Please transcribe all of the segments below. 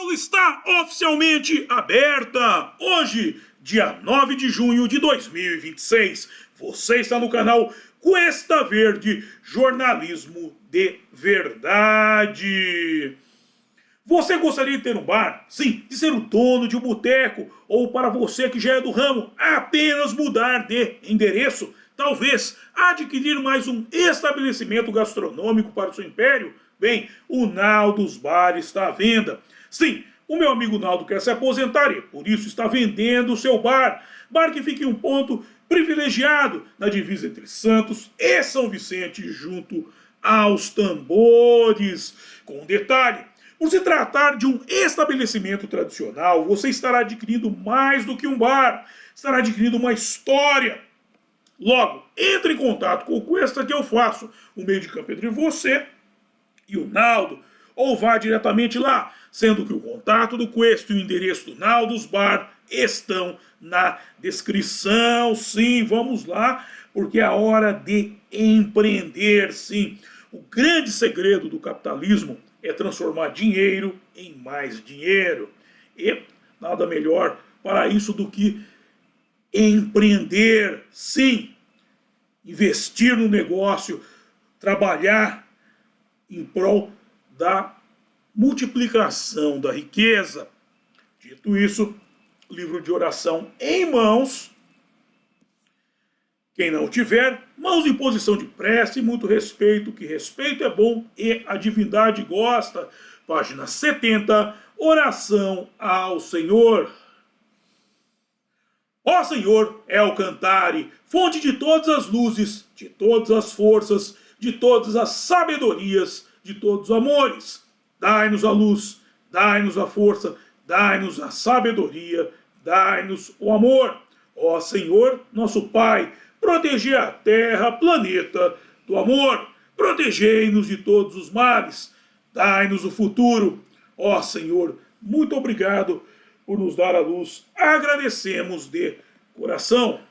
aula está oficialmente aberta. Hoje, dia 9 de junho de 2026, você está no canal Cuesta Verde Jornalismo de Verdade. Você gostaria de ter um bar? Sim, de ser o dono de um boteco? Ou para você que já é do ramo, apenas mudar de endereço? Talvez adquirir mais um estabelecimento gastronômico para o seu império? Bem, o Naldo's Bar está à venda. Sim, o meu amigo Naldo quer se aposentar e por isso está vendendo o seu bar. Bar que fica em um ponto privilegiado na divisa entre Santos e São Vicente, junto aos tambores. Com um detalhe: por se tratar de um estabelecimento tradicional, você estará adquirindo mais do que um bar, estará adquirindo uma história. Logo, entre em contato com o Cuesta que eu faço o meio de campo entre você e o Naldo, ou vá diretamente lá, sendo que o contato do Cuesta e o endereço do Naldo's Bar estão na descrição. Sim, vamos lá, porque é a hora de empreender, sim. O grande segredo do capitalismo é transformar dinheiro em mais dinheiro. E nada melhor para isso do que empreender, sim. Investir no negócio, trabalhar em prol da multiplicação da riqueza. Dito isso, livro de oração em mãos. Quem não tiver, mãos em posição de prece e muito respeito, que respeito é bom e a divindade gosta. Página 70, oração ao Senhor. Ó Senhor, El Cantare, fonte de todas as luzes, de todas as forças, de todas as sabedorias, de todos os amores. Dai-nos a luz, dai-nos a força, dai-nos a sabedoria, dai-nos o amor. Ó Senhor, nosso Pai, protegei a terra, planeta do amor. Protegei-nos de todos os males. Dai-nos o futuro. Ó Senhor, muito obrigado por nos dar a luz. Agradecemos de coração.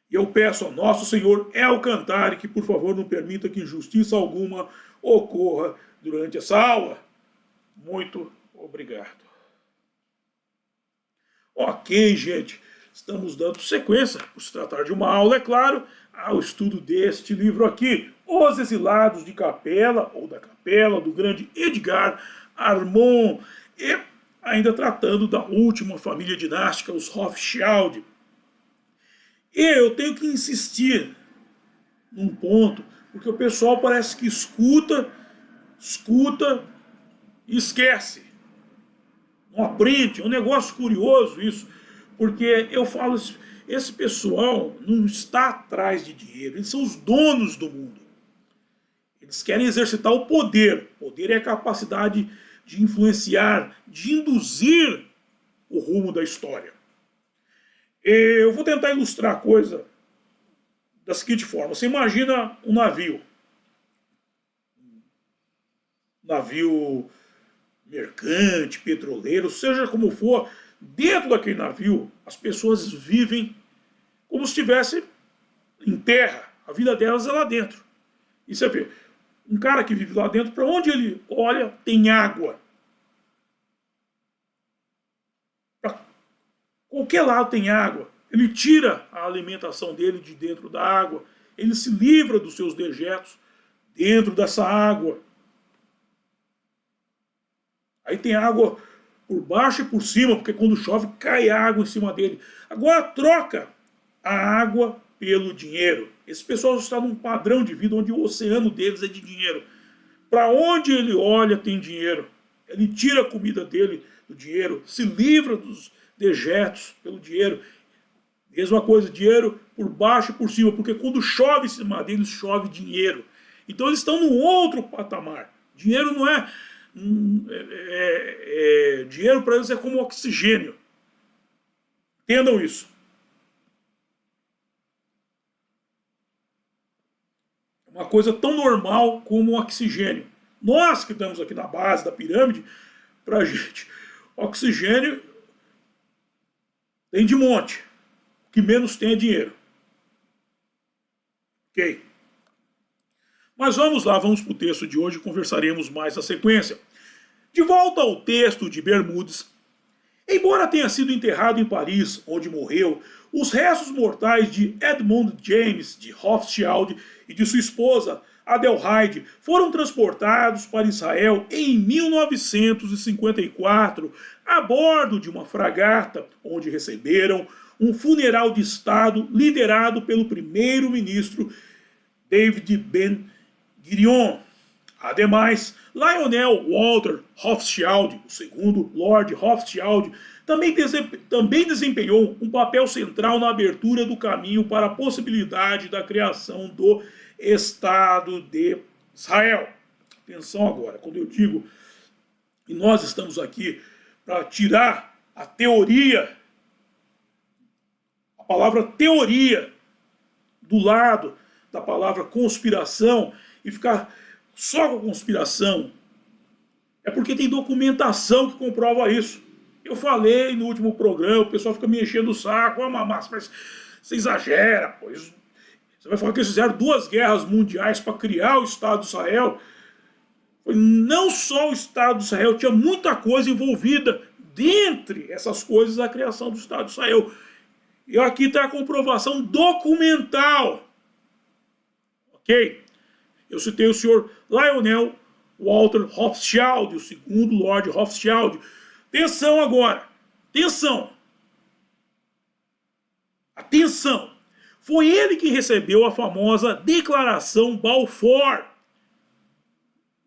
E eu peço ao nosso Senhor El Cantare que, por favor, não permita que injustiça alguma ocorra durante essa aula. Muito obrigado. Ok, gente, estamos dando sequência, por se tratar de uma aula, é claro, ao estudo deste livro aqui, Os Exilados de Capela, ou da Capela, do grande Edgar Armand, e ainda tratando da última família dinástica, os Rothschild. E eu tenho que insistir num ponto, porque o pessoal parece que escuta e esquece. Não aprende, é um negócio curioso isso, porque eu falo, esse pessoal não está atrás de dinheiro, eles são os donos do mundo. Eles querem exercitar o poder. Poder é a capacidade de influenciar, de induzir o rumo da história. Eu vou tentar ilustrar a coisa da seguinte forma. Você imagina um navio. Navio mercante, petroleiro, seja como for. Dentro daquele navio, as pessoas vivem como se estivessem em terra. A vida delas é lá dentro. E você vê, um cara que vive lá dentro, para onde ele olha, tem água. Para qualquer lado tem água. Ele tira a alimentação dele de dentro da água. Ele se livra dos seus dejetos dentro dessa água. Aí tem água por baixo e por cima, porque quando chove cai água em cima dele. Agora troca a água pelo dinheiro. Esse pessoal está num padrão de vida onde o oceano deles é de dinheiro. Para onde ele olha tem dinheiro. Ele tira a comida dele do dinheiro, se livra dos dejetos pelo dinheiro. Mesma coisa, dinheiro por baixo e por cima, porque quando chove em cima deles, chove dinheiro. Então eles estão num outro patamar. Dinheiro não é... dinheiro para eles é como oxigênio. Entendam isso. Uma coisa tão normal como o oxigênio. Nós que estamos aqui na base da pirâmide, pra gente, oxigênio tem de monte. O que menos tem é dinheiro. Ok? Mas vamos lá, vamos para o texto de hoje e conversaremos mais na sequência. De volta ao texto de Bermudes. Embora tenha sido enterrado em Paris, onde morreu, os restos mortais de Edmund James de Rothschild e de sua esposa Adelheid foram transportados para Israel em 1954 a bordo de uma fragata, onde receberam um funeral de Estado liderado pelo primeiro-ministro David Ben-Gurion. Ademais, Lionel Walter Rothschild, o segundo Lord Rothschild, também desempenhou um papel central na abertura do caminho para a possibilidade da criação do Estado de Israel. Atenção agora, quando eu digo que nós estamos aqui para tirar a teoria, a palavra teoria, do lado da palavra conspiração e ficar só com conspiração, é porque tem documentação que comprova isso. Eu falei no último programa, o pessoal fica me enchendo o saco, mas você exagera, pois você vai falar que eles fizeram 2 guerras mundiais para criar o Estado de Israel. Foi não só o Estado de Israel, tinha muita coisa envolvida dentre essas coisas a criação do Estado de Israel. E aqui está a comprovação documental. Ok? Eu citei o senhor Lionel Walter Rothschild, o segundo Lord Rothschild. Atenção agora. Atenção. Atenção. Foi ele que recebeu a famosa Declaração Balfour.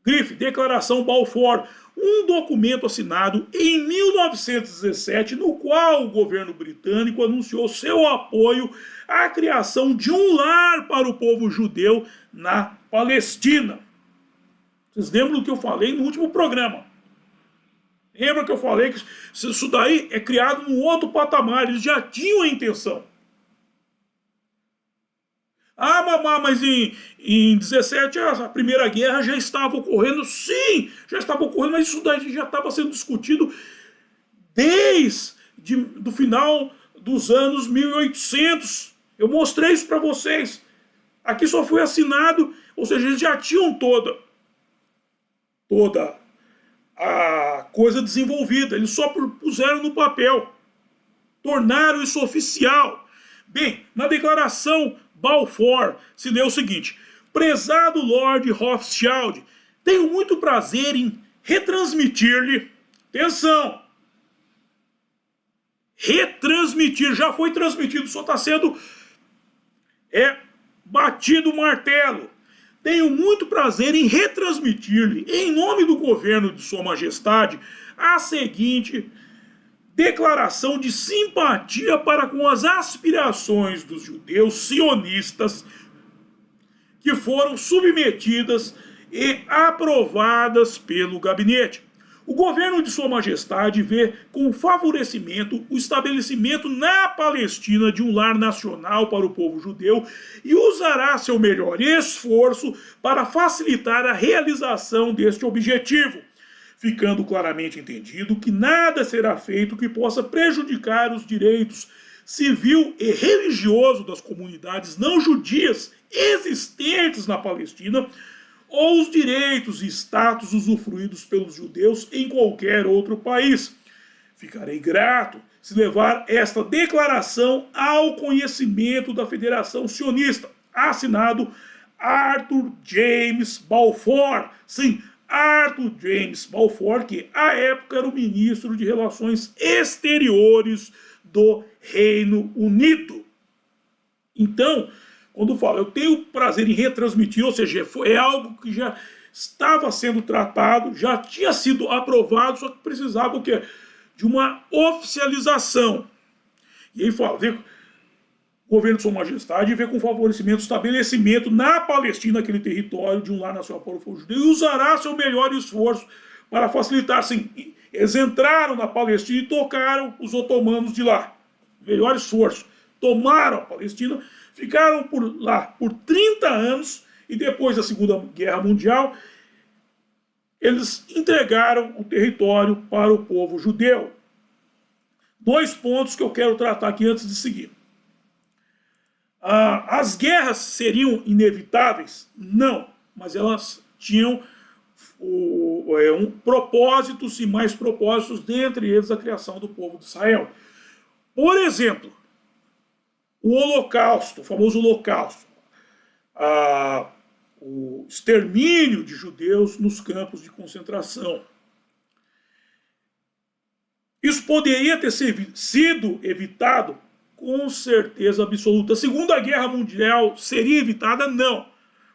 Grife, Declaração Balfour. Um documento assinado em 1917, no qual o governo britânico anunciou seu apoio à criação de um lar para o povo judeu na Palestina. Vocês lembram do que eu falei no último programa? Lembra que eu falei que isso daí é criado num outro patamar, eles já tinham a intenção. Ah, mamá, mas em 17 a Primeira Guerra já estava ocorrendo. Sim, já estava ocorrendo, mas isso daí já estava sendo discutido desde o final dos anos 1800. Eu mostrei isso para vocês. Aqui só foi assinado, ou seja, eles já tinham toda a coisa desenvolvida. Eles só puseram no papel. Tornaram isso oficial. Bem, na declaração Balfour se lê o seguinte: prezado Lord Rothschild, tenho muito prazer em retransmitir-lhe, atenção, retransmitir, já foi transmitido, só está sendo batido o martelo. Tenho muito prazer em retransmitir-lhe, em nome do governo de Sua Majestade, a seguinte declaração de simpatia para com as aspirações dos judeus sionistas que foram submetidas e aprovadas pelo gabinete. O governo de Sua Majestade vê com favorecimento o estabelecimento na Palestina de um lar nacional para o povo judeu e usará seu melhor esforço para facilitar a realização deste objetivo, ficando claramente entendido que nada será feito que possa prejudicar os direitos civil e religioso das comunidades não judias existentes na Palestina ou os direitos e status usufruídos pelos judeus em qualquer outro país. Ficarei grato se levar esta declaração ao conhecimento da Federação Sionista. Assinado Arthur James Balfour. Sim, Arthur James Balfour, que à época era o ministro de Relações Exteriores do Reino Unido. Então, quando eu falo, eu tenho prazer em retransmitir, ou seja, é algo que já estava sendo tratado, já tinha sido aprovado, só que precisava o quê? De uma oficialização. E aí fala, vê, o governo de Sua Majestade vê com favorecimento o estabelecimento na Palestina, aquele território de um lar nacional para o povo judeu, e usará seu melhor esforço para facilitar. Assim, eles entraram na Palestina e tocaram os otomanos de lá. Melhor esforço. Tomaram a Palestina, ficaram por lá por 30 anos e depois da Segunda Guerra Mundial, eles entregaram o território para o povo judeu. 2 pontos que eu quero tratar aqui antes de seguir. As guerras seriam inevitáveis? Não. mas elas tinham propósitos e mais propósitos, dentre eles a criação do povo de Israel. Por exemplo, o Holocausto, o famoso Holocausto, o extermínio de judeus nos campos de concentração. Isso poderia ter sido evitado? Com certeza absoluta. A Segunda Guerra Mundial seria evitada? Não.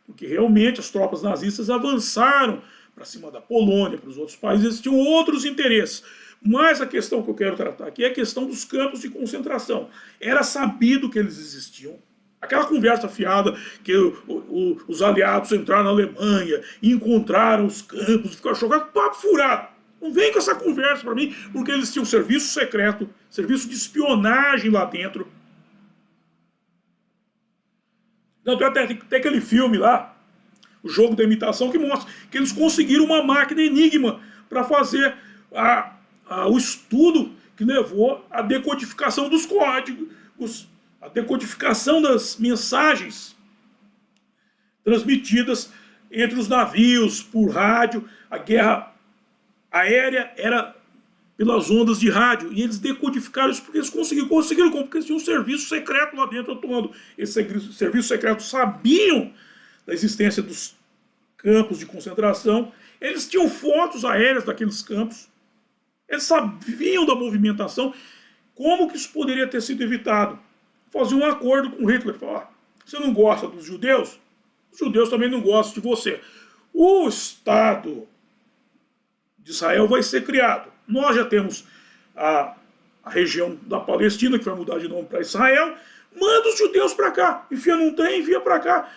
Porque realmente as tropas nazistas avançaram para cima da Polônia, para os outros países, eles tinham outros interesses. Mas a questão que eu quero tratar aqui é a questão dos campos de concentração. Era sabido que eles existiam. Aquela conversa fiada que os aliados entraram na Alemanha e encontraram os campos, ficaram chocados, papo furado. Não vem com essa conversa para mim, porque eles tinham serviço secreto, serviço de espionagem lá dentro. Não, tem aquele filme lá, O Jogo da Imitação, que mostra que eles conseguiram uma máquina enigma para fazer o estudo que levou à decodificação dos códigos, a decodificação das mensagens transmitidas entre os navios por rádio. A guerra aérea era pelas ondas de rádio, e eles decodificaram isso porque eles conseguiram como? Porque eles tinham um serviço secreto lá dentro atuando. Esse serviço secreto sabiam da existência dos campos de concentração, eles tinham fotos aéreas daqueles campos, eles sabiam da movimentação. Como que isso poderia ter sido evitado? Fazer um acordo com Hitler, falar: você não gosta dos judeus? Os judeus também não gostam de você. O Estado de Israel vai ser criado. Nós já temos a região da Palestina, que vai mudar de nome para Israel. Manda os judeus para cá, enfia num trem, envia para cá.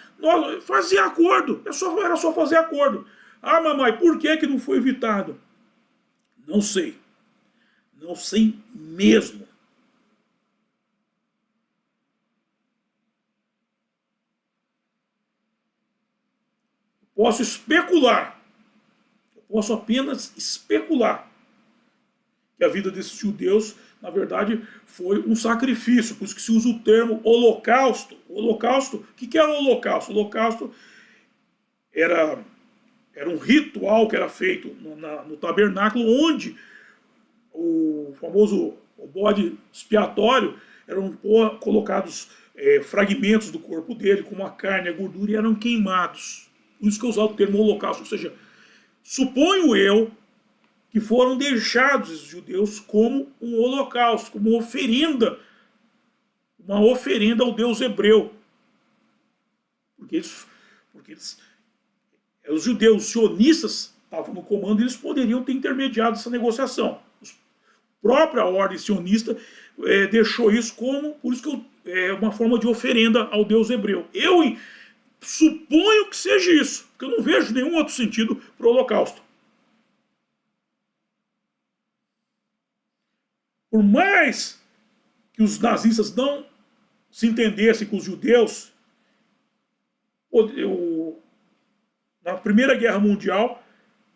Fazia acordo, era só fazer acordo. Ah, mamãe, por que não foi evitado? Não sei. Não sei mesmo. Posso especular. Eu posso apenas especular que a vida desses judeus, na verdade, foi um sacrifício. Por isso que se usa o termo holocausto. O holocausto, o que era o holocausto? O holocausto era um ritual que era feito no tabernáculo, onde o famoso bode expiatório, eram colocados fragmentos do corpo dele, como a carne, a gordura, e eram queimados. Por isso que eu usava o termo holocausto. Ou seja, suponho eu que foram deixados esses judeus como um holocausto, como uma oferenda ao Deus hebreu. Porque os judeus sionistas estavam no comando e eles poderiam ter intermediado essa negociação. A própria ordem sionista deixou isso como, por isso que é uma forma de oferenda ao Deus hebreu. Eu suponho que seja isso, porque eu não vejo nenhum outro sentido para o holocausto. Por mais que os nazistas não se entendessem com os judeus, na Primeira Guerra Mundial,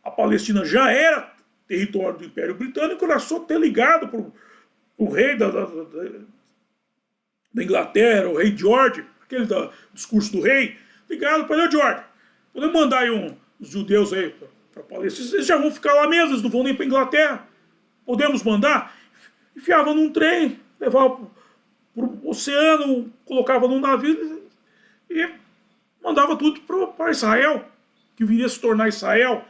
a Palestina já era território do Império Britânico, era só ter ligado para o rei da Inglaterra, o rei George, aquele discurso do rei, ligado para ele: George, podemos mandar aí os judeus aí para a Palestina, eles já vão ficar lá mesmo, eles não vão nem para a Inglaterra, podemos mandar? Enfiava num trem, levava para o oceano, colocava num navio e mandava tudo para Israel, que viria a se tornar Israel.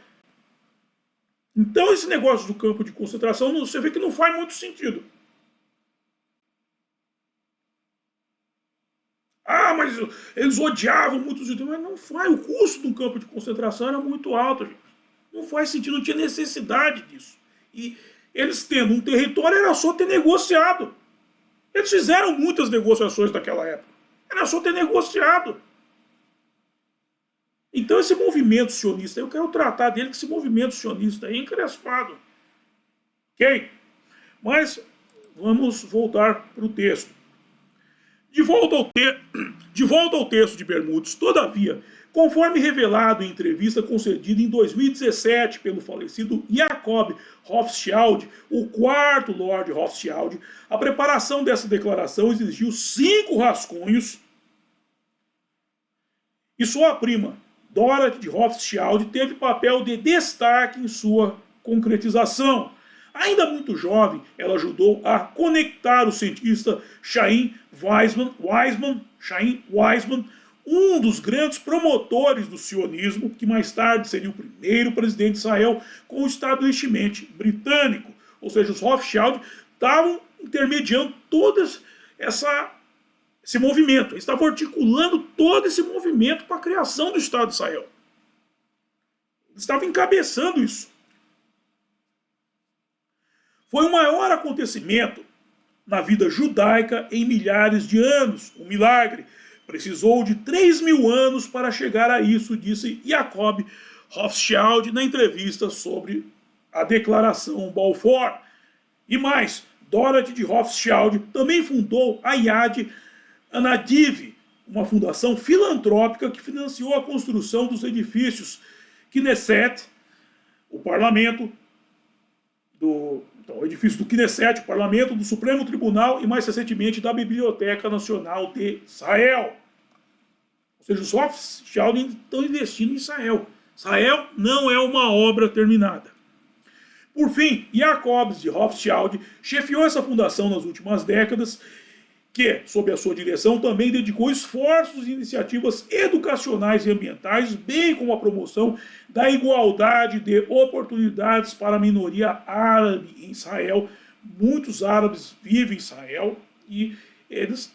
Então esse negócio do campo de concentração, você vê que não faz muito sentido. Ah, mas eles odiavam muito os judeus. Mas não faz, o custo de um campo de concentração era muito alto, gente. Não faz sentido, não tinha necessidade disso. E eles tendo um território, era só ter negociado. Eles fizeram muitas negociações naquela época. Era só ter negociado. Então esse movimento sionista, eu quero tratar dele, que esse movimento sionista é encrespado. Ok? Mas vamos voltar para o texto. De volta ao texto de Bermudes, todavia, conforme revelado em entrevista concedida em 2017 pelo falecido Jacob Rothschild, o quarto Lord Rothschild, a preparação dessa declaração exigiu 5 rascunhos e só a prima Dorothy de Rothschild teve papel de destaque em sua concretização. Ainda muito jovem, ela ajudou a conectar o cientista Chaim Weizmann, um dos grandes promotores do sionismo, que mais tarde seria o primeiro presidente de Israel, com o establishment britânico. Ou seja, os Rothschild estavam intermediando todo esse movimento. Eles estavam articulando todo esse movimento para a criação do Estado de Israel. Eles estavam encabeçando isso. Foi o maior acontecimento na vida judaica em milhares de anos. Um milagre. Precisou de 3.000 anos para chegar a isso, disse Jacob Rothschild na entrevista sobre a Declaração Balfour. E mais, Dorothy de Rothschild também fundou a Yad Anadiv, uma fundação filantrópica que financiou a construção dos edifícios Knesset, o parlamento o edifício do Knesset, o parlamento, do Supremo Tribunal e mais recentemente da Biblioteca Nacional de Israel. Ou seja, os Rothschild estão investindo em Israel. Israel não é uma obra terminada. Por fim, Jacobs de Rothschild chefiou essa fundação nas últimas décadas, que, sob a sua direção, também dedicou esforços e iniciativas educacionais e ambientais, bem como a promoção da igualdade de oportunidades para a minoria árabe em Israel. Muitos árabes vivem em Israel e eles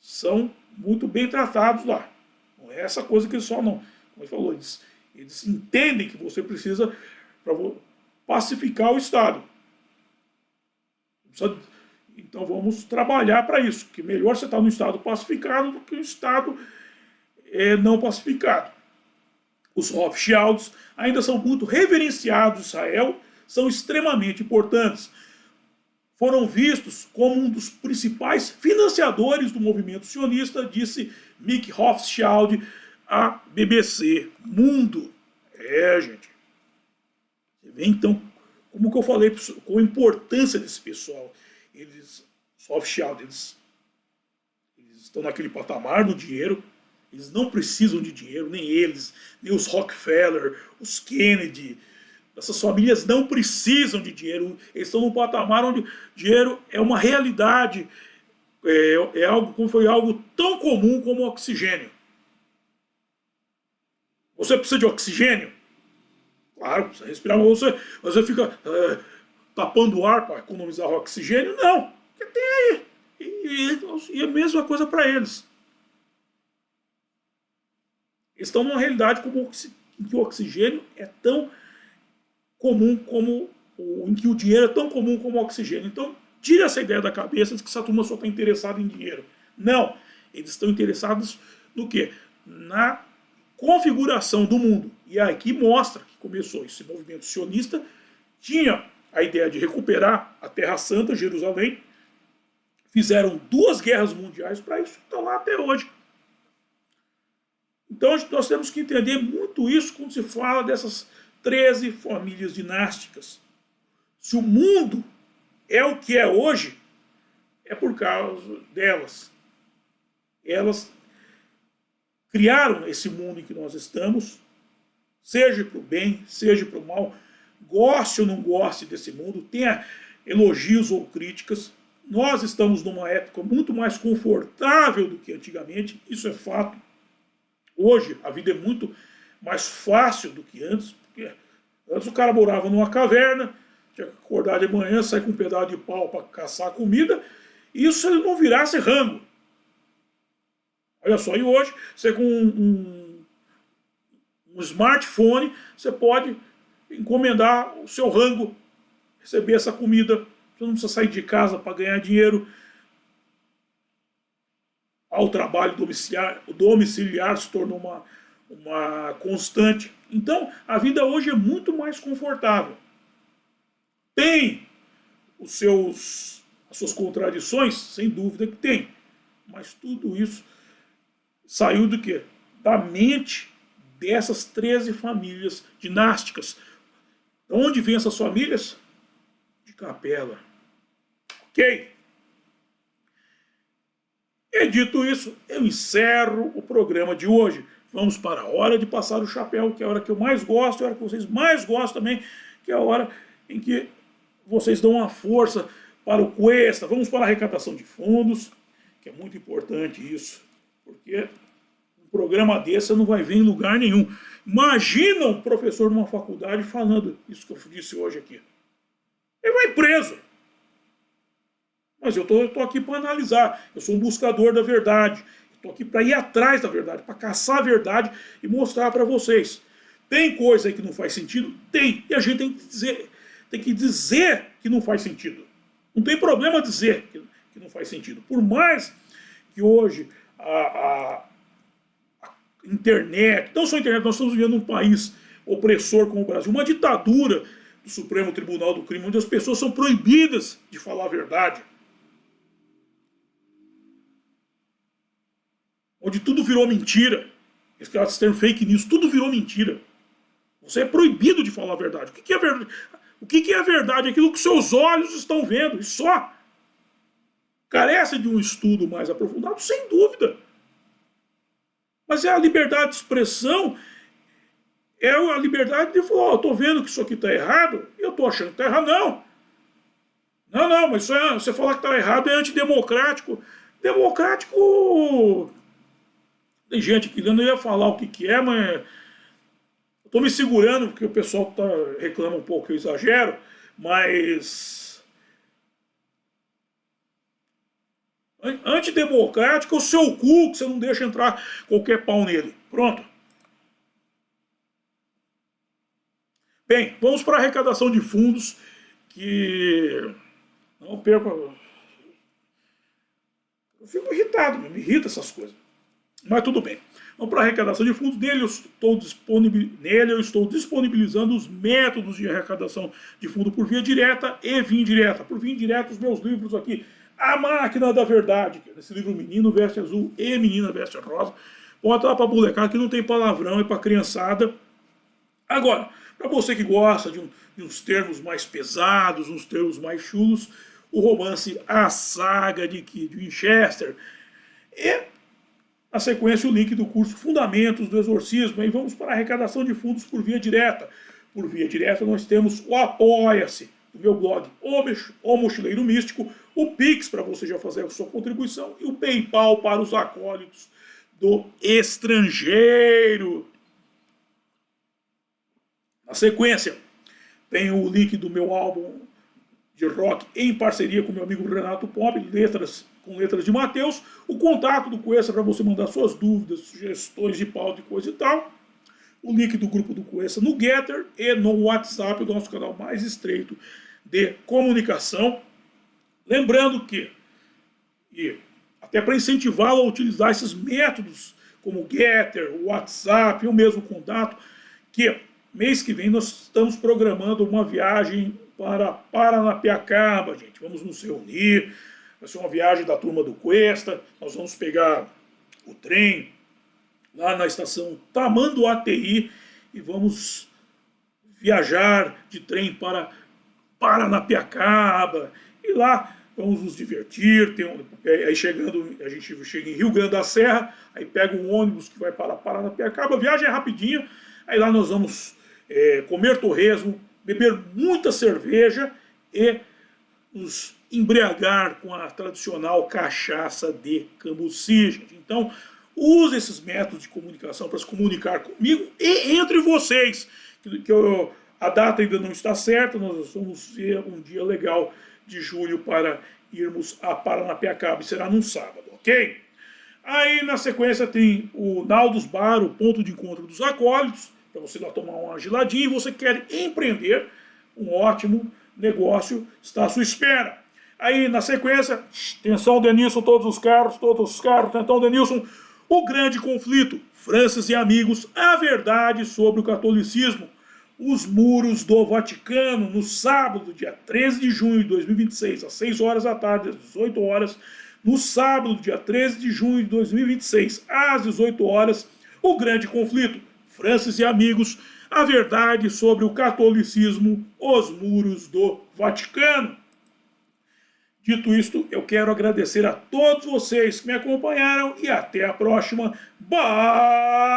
são muito bem tratados lá. Não é essa coisa que eles só não. Como ele falou, eles entendem que você precisa para pacificar o Estado. Então vamos trabalhar para isso, que melhor você estar no Estado pacificado do que no Estado não pacificado. Os Rothschilds ainda são muito reverenciados em Israel, são extremamente importantes. Foram vistos como um dos principais financiadores do movimento sionista, disse Mick Rothschild à BBC Mundo. Gente. Você vê então, como que eu falei, com a importância desse pessoal. Os Rothschild, eles estão naquele patamar do dinheiro, eles não precisam de dinheiro, nem eles, nem os Rockefeller, os Kennedy, essas famílias não precisam de dinheiro, eles estão num patamar onde dinheiro é uma realidade, foi algo tão comum como o oxigênio. Você precisa de oxigênio? Claro, precisa respirar, mas você fica tapando o ar para economizar o oxigênio? Não, porque tem aí. E a mesma coisa para eles. Eles estão numa realidade em que o oxigênio é tão comum em que o dinheiro é tão comum como o oxigênio. Então, tire essa ideia da cabeça de que essa turma só está interessada em dinheiro. Não, eles estão interessados no quê? Na configuração do mundo. E aqui mostra que começou esse movimento sionista, tinha a ideia de recuperar a Terra Santa, Jerusalém, fizeram 2 guerras mundiais para isso, estão lá até hoje. Então nós temos que entender muito isso quando se fala dessas 13 famílias dinásticas. Se o mundo é o que é hoje, é por causa delas. Elas criaram esse mundo em que nós estamos, seja para o bem, seja para o mal, goste ou não goste desse mundo, tenha elogios ou críticas. Nós estamos numa época muito mais confortável do que antigamente, isso é fato. Hoje a vida é muito mais fácil do que antes, porque antes o cara morava numa caverna, tinha que acordar de manhã, sair com um pedaço de pau para caçar comida, e isso se ele não virasse rango. Olha só, e hoje, você com um smartphone, você pode encomendar o seu rango, receber essa comida, você não precisa sair de casa para ganhar dinheiro. Ao trabalho domiciliar se tornou uma constante. Então, a vida hoje é muito mais confortável. Tem as suas contradições, sem dúvida que tem. Mas tudo isso saiu do quê? Da mente dessas 13 famílias dinásticas. De onde vêm essas famílias? De Capela. Ok? E dito isso, eu encerro o programa de hoje. vamos para a hora de passar o chapéu, que é a hora que eu mais gosto, é a hora que vocês mais gostam também, que é a hora em que vocês dão uma força para o Cuesta. Vamos para a arrecadação de fundos, que é muito importante isso, porque um programa desse você não vai ver em lugar nenhum. Imagina um professor de uma faculdade falando isso que eu disse hoje aqui. Ele vai preso. Mas eu tô aqui para analisar. Eu sou um buscador da verdade. Estou aqui para ir atrás da verdade, para caçar a verdade e mostrar para vocês. Tem coisa aí que não faz sentido? Tem. E a gente tem que dizer que não faz sentido. Não tem problema dizer que não faz sentido. Por mais que hoje a internet, não só a internet, nós estamos vivendo um país opressor como o Brasil, uma ditadura do Supremo Tribunal do Crime, onde as pessoas são proibidas de falar a verdade. Onde tudo virou mentira. Esse termo fake news, tudo virou mentira. Você é proibido de falar a verdade. O que é verdade? O que é a verdade? Aquilo que seus olhos estão vendo, e só. Carece de um estudo mais aprofundado, sem dúvida. Mas é a liberdade de expressão, é a liberdade de falar, eu estou vendo que isso aqui está errado, e eu estou achando que está errado. Não, mas isso você falar que está errado é antidemocrático. Democrático... Tem gente que não ia falar o que é, mas... Eu estou me segurando, porque o pessoal reclama um pouco que eu exagero, mas... Antidemocrático é o seu cu, que você não deixa entrar qualquer pau nele. Pronto. Bem, vamos para a arrecadação de fundos, que... Não perca... Eu fico irritado, me irrita essas coisas. Mas tudo bem. Vamos para a arrecadação de fundos. Nele eu estou disponibilizando os métodos de arrecadação de fundo por via direta e via indireta. Por via indireta, os meus livros aqui. A Máquina da Verdade, que é esse livro Menino Veste Azul e Menina Veste Rosa. Bota lá para molecada, que não tem palavrão, é para criançada. Agora, para você que gosta de uns termos mais pesados, uns termos mais chulos, o romance A Saga de Kid Winchester. E, na sequência, o link do curso Fundamentos do Exorcismo. Aí vamos para a arrecadação de fundos por via direta. Por via direta nós temos o Apoia-se, do meu blog O Mochileiro Místico, o Pix para você já fazer a sua contribuição e o PayPal para os acólitos do estrangeiro. Na sequência, tem o link do meu álbum de rock em parceria com meu amigo Renato Pop, com letras de Mateus, o contato do Cuesta para você mandar suas dúvidas, sugestões de pauta e coisa e tal, o link do grupo do Cuesta no Getter e no WhatsApp, do nosso canal mais estreito de comunicação. Lembrando que, e até para incentivá-lo a utilizar esses métodos, como o Getter, o WhatsApp, o mesmo contato, que mês que vem nós estamos programando uma viagem para Paranapiacaba, gente. Vamos nos reunir, vai ser uma viagem da turma do Cuesta, nós vamos pegar o trem lá na estação Tamanduateí e vamos viajar de trem para Paranapiacaba, e lá vamos nos divertir. Aí chegando, a gente chega em Rio Grande da Serra, aí pega um ônibus que vai para Paranapiacaba, a viagem é rapidinha, aí lá nós vamos comer torresmo, beber muita cerveja e nos embriagar com a tradicional cachaça de Cambuci, gente. Então, use esses métodos de comunicação para se comunicar comigo e entre vocês, a data ainda não está certa, nós vamos ver um dia legal de julho para irmos a Paranapiacaba, e será num sábado, ok? Aí na sequência tem o Naldos Bar, o ponto de encontro dos acólitos, para você lá tomar uma geladinha, e você quer empreender, um ótimo negócio está à sua espera. Aí na sequência, atenção Denilson, todos os carros, atenção Denilson, o grande conflito, Francis e amigos, a verdade sobre o catolicismo. Os muros do Vaticano, no sábado, dia 13 de junho de 2026, às 6 horas da tarde, às 18 horas. No sábado, dia 13 de junho de 2026, às 18 horas, o grande conflito, Francis e amigos, a verdade sobre o catolicismo, os muros do Vaticano. Dito isto, eu quero agradecer a todos vocês que me acompanharam e até a próxima. Bye!